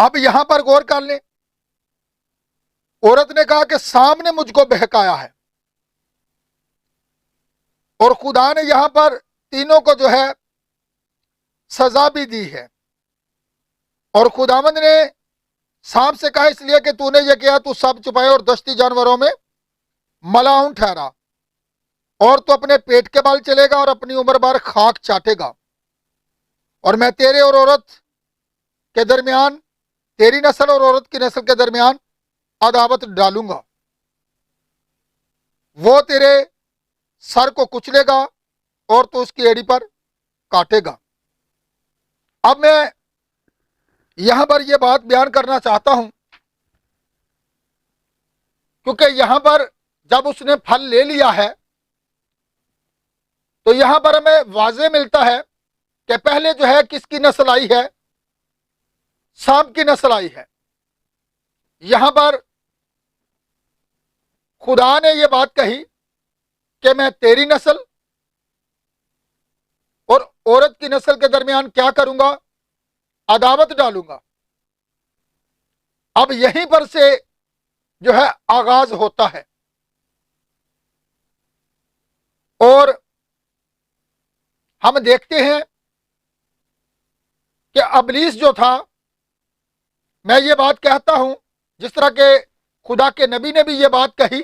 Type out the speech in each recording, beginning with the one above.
اب یہاں پر غور کر لیں، عورت نے کہا کہ سامنے مجھ کو بہکایا ہے، اور خدا نے یہاں پر تینوں کو جو ہے سزا بھی دی ہے، اور خداوند نے سانپ سے کہا اس لیے کہ تو نے یہ کیا، تو سب چھپائے اور دشتی جانوروں میں ملاؤن ٹھہرا، اور تو اپنے پیٹ کے بال چلے گا اور اپنی عمر بھر خاک چاٹے گا، اور میں تیرے اور عورت کے درمیان، تیری نسل اور عورت کی نسل کے درمیان عداوت ڈالوں گا، وہ تیرے سر کو کچلے گا اور تو اس کی ایڑی پر کاٹے گا۔ اب میں یہاں پر یہ بات بیان کرنا چاہتا ہوں، کیونکہ یہاں پر جب اس نے پھل لے لیا ہے تو یہاں پر ہمیں واضح ملتا ہے کہ پہلے جو ہے کس کی نسل آئی ہے، سانپ کی نسل آئی ہے۔ یہاں پر خدا نے یہ بات کہی کہ میں تیری نسل اور عورت کی نسل کے درمیان کیا کروں گا، عداوت ڈالوں گا۔ اب یہیں پر سے جو ہے آغاز ہوتا ہے، اور ہم دیکھتے ہیں کہ ابلیس جو تھا، میں یہ بات کہتا ہوں جس طرح کہ خدا کے نبی نے بھی یہ بات کہی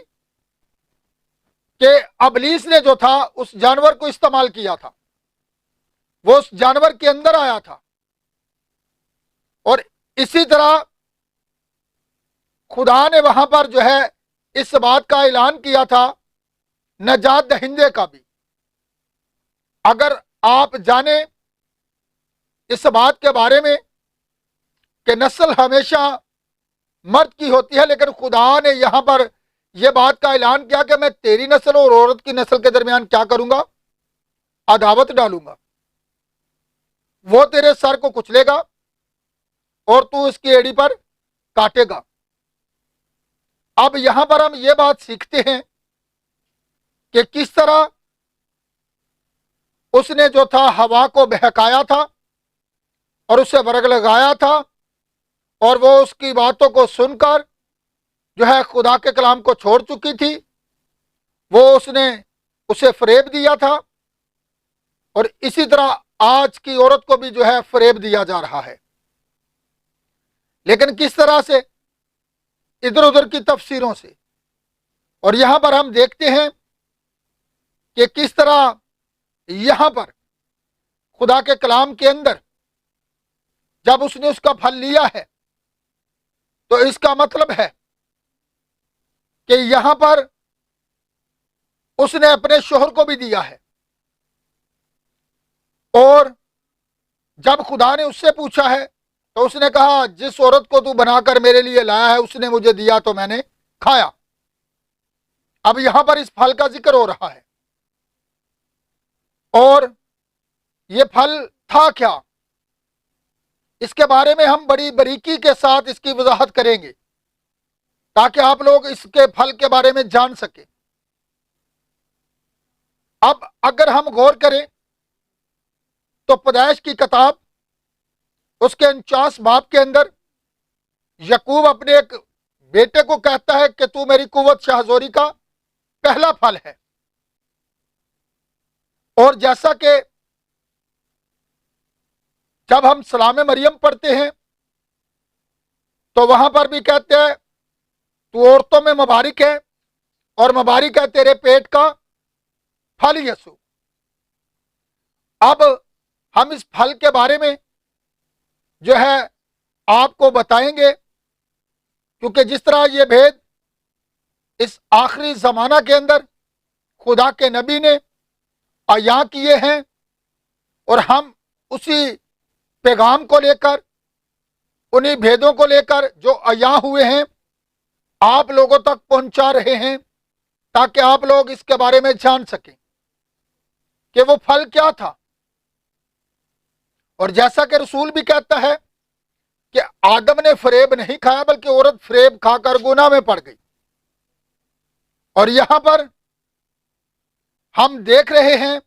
کہ ابلیس نے جو تھا اس جانور کو استعمال کیا تھا، وہ اس جانور کے اندر آیا تھا، اور اسی طرح خدا نے وہاں پر جو ہے اس بات کا اعلان کیا تھا نجات دہندے کا بھی۔ اگر آپ جانیں اس بات کے بارے میں کہ نسل ہمیشہ مرد کی ہوتی ہے، لیکن خدا نے یہاں پر یہ بات کا اعلان کیا کہ میں تیری نسل اور عورت کی نسل کے درمیان کیا کروں گا، عداوت ڈالوں گا، وہ تیرے سر کو کچلے گا اور تو اس کی ایڑی پر کاٹے گا۔ اب یہاں پر ہم یہ بات سیکھتے ہیں کہ کس طرح اس نے جو تھا ہوا کو بہکایا تھا اور اسے ورگ لگایا تھا، اور وہ اس کی باتوں کو سن کر جو ہے خدا کے کلام کو چھوڑ چکی تھی، وہ اس نے اسے فریب دیا تھا، اور اسی طرح آج کی عورت کو بھی جو ہے فریب دیا جا رہا ہے، لیکن کس طرح سے، ادھر ادھر کی تفسیروں سے۔ اور یہاں پر ہم دیکھتے ہیں کہ کس طرح یہاں پر خدا کے کلام کے اندر جب اس نے اس کا پھل لیا ہے تو اس کا مطلب ہے کہ یہاں پر اس نے اپنے شوہر کو بھی دیا ہے، اور جب خدا نے اس سے پوچھا ہے تو اس نے کہا جس عورت کو تو بنا کر میرے لیے لایا ہے اس نے مجھے دیا تو میں نے کھایا۔ اب یہاں پر اس پھل کا ذکر ہو رہا ہے، اور یہ پھل تھا کیا، اس کے بارے میں ہم بڑی باریکی کے ساتھ اس کی وضاحت کریں گے تاکہ آپ لوگ اس کے پھل کے بارے میں جان سکیں۔ اب اگر ہم غور کریں تو پیدائش کی کتاب اس کے 49 باب کے اندر یعقوب اپنے ایک بیٹے کو کہتا ہے کہ تو میری قوت شاہزوری کا پہلا پھل ہے، اور جیسا کہ جب ہم سلام مریم پڑھتے ہیں تو وہاں پر بھی کہتے ہیں تو عورتوں میں مبارک ہے اور مبارک ہے تیرے پیٹ کا پھل یسوع۔ اب ہم اس پھل کے بارے میں جو ہے آپ کو بتائیں گے، کیونکہ جس طرح یہ بھید اس آخری زمانہ کے اندر خدا کے نبی نے عیاں کیے ہیں، اور ہم اسی پیغام کو لے کر، انہی بھیدوں کو لے کر جو عیاں ہوئے ہیں آپ لوگوں تک پہنچا رہے ہیں تاکہ آپ لوگ اس کے بارے میں جان سکیں کہ وہ پھل کیا تھا۔ اور جیسا کہ رسول بھی کہتا ہے کہ آدم نے فریب نہیں کھایا بلکہ عورت فریب کھا کر گناہ میں پڑ گئی، اور یہاں پر ہم دیکھ رہے ہیں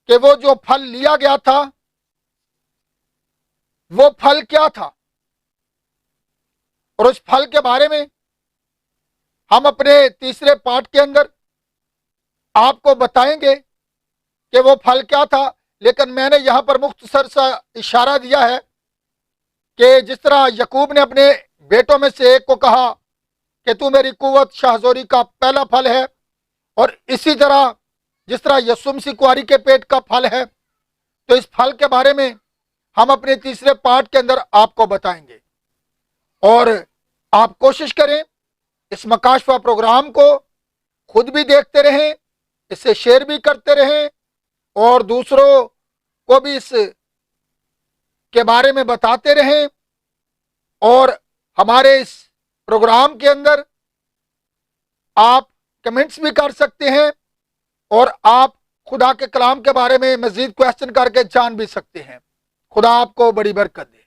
کہ وہ جو پھل لیا گیا تھا وہ پھل کیا تھا، اور اس پھل کے بارے میں ہم اپنے تیسرے پارٹ کے اندر آپ کو بتائیں گے کہ وہ پھل کیا تھا۔ لیکن میں نے یہاں پر مختصر سا اشارہ دیا ہے کہ جس طرح یعقوب نے اپنے بیٹوں میں سے ایک کو کہا کہ تو میری قوت شاہزوری کا پہلا پھل ہے، اور اسی طرح جس طرح یسوع مسیح کواری کے پیٹ کا پھل ہے، تو اس پھل کے بارے میں ہم اپنے تیسرے پارٹ کے اندر آپ کو بتائیں گے۔ اور آپ کوشش کریں اس مکاشفہ پروگرام کو خود بھی دیکھتے رہیں، اسے شیئر بھی کرتے رہیں، اور دوسروں کو بھی اس کے بارے میں بتاتے رہیں۔ اور ہمارے اس پروگرام کے اندر آپ کمنٹس بھی کر سکتے ہیں، اور آپ خدا کے کلام کے بارے میں مزید کویسچن کر کے جان بھی سکتے ہیں۔ خدا آپ کو بڑی برکت دے۔